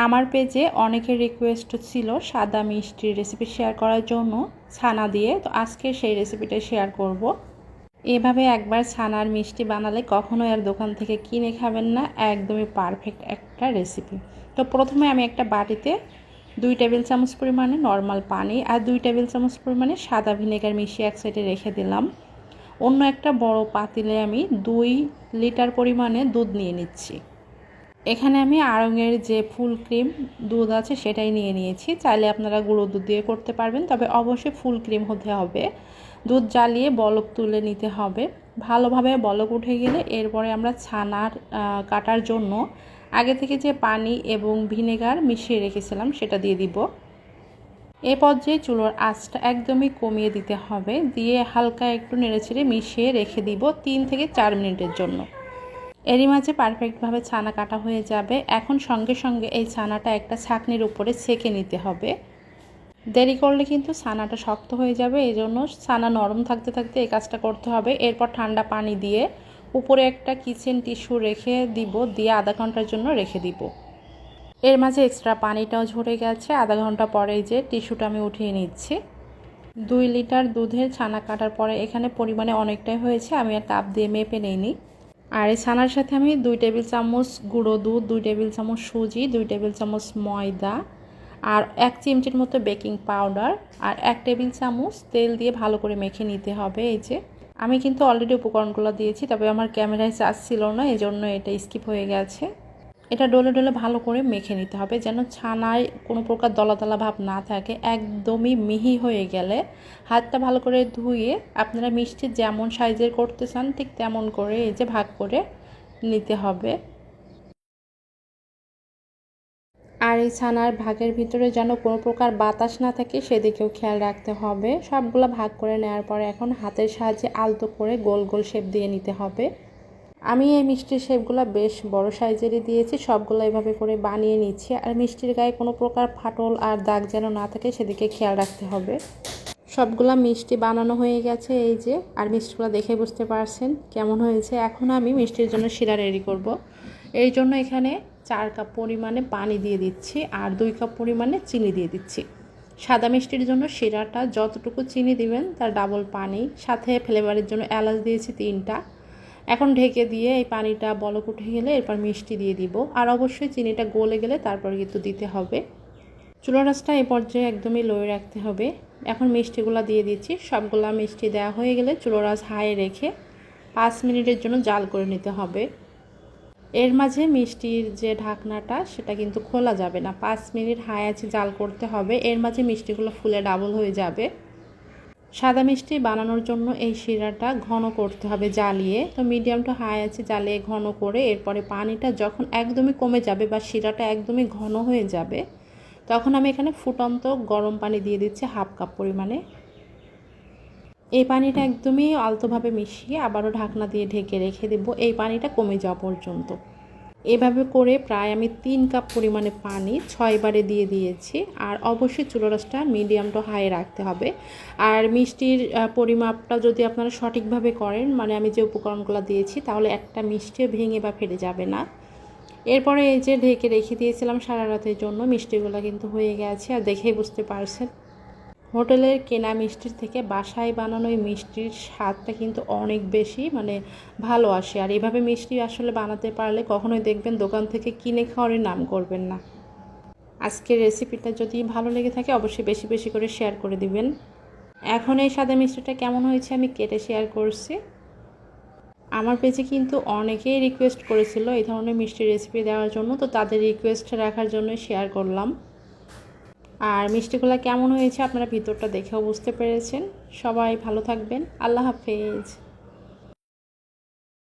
আমার পেজে অনেকের রিকোয়েস্ট ছিল সাদা মিষ্টির রেসিপি শেয়ার করার জন্য ছানা দিয়ে, তো আজকে সেই রেসিপিটা শেয়ার করব। এভাবে একবার ছানার মিষ্টি বানালে কখনো আর দোকান থেকে কিনে খাবেন না, একদমই পারফেক্ট একটা রেসিপি। তো প্রথমে আমি একটা বাটিতে 2 টেবিল চামচ পরিমাণে নর্মাল পানি আর 2 টেবিল চামচ পরিমাণে সাদা ভিনেগার মিশিয়ে এক সাইডে রেখে দিলাম। অন্য একটা বড় পাতিলে আমি 2 লিটার পরিমাণে দুধ নিয়ে নিচ্ছি। এখানে আমি আড়ংয়ের যে ফুল ক্রিম দুধ আছে সেটাই নিয়ে নিয়েছি। চাইলে আপনারা গুঁড়ো দুধ দিয়ে করতে পারবেন, তবে অবশ্যই ফুল ক্রিম হতে হবে। দুধ জ্বালিয়ে বলক তুলে নিতে হবে। ভালোভাবে বলক উঠে গেলে এরপরে আমরা ছানার কাটার জন্য আগে থেকে যে পানি এবং ভিনেগার মিশিয়ে রেখেছিলাম সেটা দিয়ে দিব। এ পর্যায়ে চুলোর আঁচটা একদমই কমিয়ে দিতে হবে, দিয়ে হালকা একটু নেড়েচেড়ে মিশিয়ে রেখে দিব 3 থেকে 4 মিনিটের জন্য। এরই মাঝে পারফেক্টভাবে ছানা কাটা হয়ে যাবে। এখন সঙ্গে সঙ্গে এই ছানাটা একটা ছাঁকনির উপরে ছেঁকে নিতে হবে। দেরি করলে কিন্তু ছানাটা শক্ত হয়ে যাবে, এই জন্য ছানা নরম থাকতে থাকতে এই কাজটা করতে হবে। এরপর ঠান্ডা পানি দিয়ে উপরে একটা কিচেন টিস্যু রেখে দিব, দিয়ে আধা ঘন্টার জন্য রেখে দিব। এর মাঝে এক্সট্রা পানিটাও ঝরে গেছে। আধা ঘন্টা পরেই যে টিস্যুটা আমি উঠিয়ে নিচ্ছি। 2 লিটার দুধের ছানা কাটার পরে এখানে পরিমাণে অনেকটাই হয়েছে, আমি আর কাপ দিয়ে মেপে নিইনি। আর এই ছানার সাথে আমি 2 টেবিল চামচ গুঁড়ো দুধ, 2 টেবিল চামচ সুজি, 2 টেবিল চামচ ময়দা আর 1 চিমটির মতো বেকিং পাউডার আর 1 টেবিল চামচ তেল দিয়ে ভালো করে মেখে নিতে হবে। এই যে আমি কিন্তু অলরেডি উপকরণগুলো দিয়েছি, তবে আমার ক্যামেরায় চার্জ ছিল না, এই জন্য এটা স্কিপ হয়ে গেছে। এটা ডলে ডলে ভালো করে মেখে নিতে হবে, যেন ছানায় কোনো প্রকার দলা দলা ভাব না থাকে। একদমই মিহি হয়ে গেলে হাতটা ভালো করে ধুয়ে আপনারা মিষ্টি যেমন সাইজের করতে চান ঠিক তেমন করে এই যে ভাগ করে নিতে হবে। আর এই ছানার ভাগের ভিতরে যেন কোনো প্রকার বাতাস না থাকে সেদিকেও খেয়াল রাখতে হবে। সবগুলো ভাগ করে নেওয়ার পরে এখন হাতের সাহায্যে আলতো করে গোল গোল শেপ দিয়ে নিতে হবে। আমি এই মিষ্টির শেপগুলো বেশ বড় সাইজেরই দিয়েছি, সবগুলো এভাবে করে বানিয়ে নিচ্ছি। আর মিষ্টির গায়ে কোনো প্রকার ফাটল আর দাগ যেন না থাকে সেদিকে খেয়াল রাখতে হবে। সবগুলা মিষ্টি বানানো হয়ে গেছে এই যে, আর মিষ্টিগুলো দেখে বুঝতে পারছেন কেমন হয়েছে। এখন আমি মিষ্টির জন্য শিরা রেডি করব। এই জন্য এখানে 4 কাপ পরিমাণে পানি দিয়ে দিচ্ছি আর 2 কাপ পরিমাণে চিনি দিয়ে দিচ্ছি। সাদা মিষ্টির জন্য শিরাটা যতটুকু চিনি দিবেন তার ডাবল পানি, সাথে ফ্লেভারের জন্য এলাচ দিয়েছি 3টা। এখন ঢেকে দিয়ে এই পানিটা বলক উঠে গেলে এরপর মিষ্টি দিয়ে দিব, আর অবশ্যই চিনিটা গলে গেলে তারপর কিন্তু দিতে হবে। চুলার আঁচটা এই পর্যায়ে একদমই লোয়ে রাখতে হবে। এখন মিষ্টিগুলো দিয়ে দিচ্ছি। সবগুলা মিষ্টি দেওয়া হয়ে গেলে চুলার আঁচ হাই রেখে 5 মিনিটের জন্য জাল করে নিতে হবে। এর মাঝে মিষ্টির যে ঢাকনাটা সেটা কিন্তু খোলা যাবে না, 5 মিনিট হাই আছে জাল করতে হবে। এর মাঝে মিষ্টিগুলো ফুলে ডাবল হয়ে যাবে। সাদা মিষ্টি বানানোর জন্য এই শিরাটা ঘন করতে হবে জ্বালিয়ে, তো মিডিয়াম টু হাই আছে জ্বালিয়ে ঘন করে এরপরে পানিটা যখন একদমই কমে যাবে বা শিরাটা একদমই ঘন হয়ে যাবে তখন আমি এখানে ফুটন্ত গরম পানি দিয়ে দিচ্ছি 1/2 কাপ পরিমাণে। এই পানিটা একদমই আলতোভাবে মিশিয়ে আবারও ঢাকনা দিয়ে ঢেকে রেখে দেব এই পানিটা কমে যাওয়া পর্যন্ত। এভাবে করে প্রায় আমি 3 কাপ পরিমাণে পানি 6 বারে দিয়ে দিয়েছি। আর অবশ্যই চুলার আঁচটা মিডিয়াম টু হাই রাখতে হবে। আর মিষ্টির পরিমাপটা যদি আপনারা সঠিকভাবে করেন, মানে আমি যে উপকরণগুলো দিয়েছি, তাহলে একটা মিষ্টিও ভেঙে বা ফেটে যাবে না। এরপরে এই যে ঢেকে রেখে দিয়েছিলাম সারা রাতের জন্য, মিষ্টিগুলো কিন্তু হয়ে গেছে আর দেখেই বুঝতে পারছেন। হোটেলের কেনা মিষ্টির থেকে বাসায় বানানো এই মিষ্টির স্বাদটা কিন্তু অনেক বেশি ভালো আসে। আর এভাবে মিষ্টি আসলে বানাতে পারলে কখনোই দেখবেন দোকান থেকে কিনে খাওয়ারই নাম করবেন না। আজকের রেসিপিটা যদি ভালো লেগে থাকে অবশ্যই বেশি বেশি করে শেয়ার করে দিবেন। এখন এই সাদা মিষ্টিটা কেমন হয়েছে আমি কেটে শেয়ার করছি। আমার পেজে কিন্তু অনেকেই রিকোয়েস্ট করেছিল এই ধরনের মিষ্টি রেসিপি দেওয়ার জন্য, তো তাদের রিকোয়েস্ট রাখার জন্য শেয়ার করলাম। আর মিষ্টিগুলো কেমন হয়েছে আপনারা ভিতরটা দেখেও বুঝতে পেরেছেন। সবাই ভালো থাকবেন। আল্লাহ হাফেজ।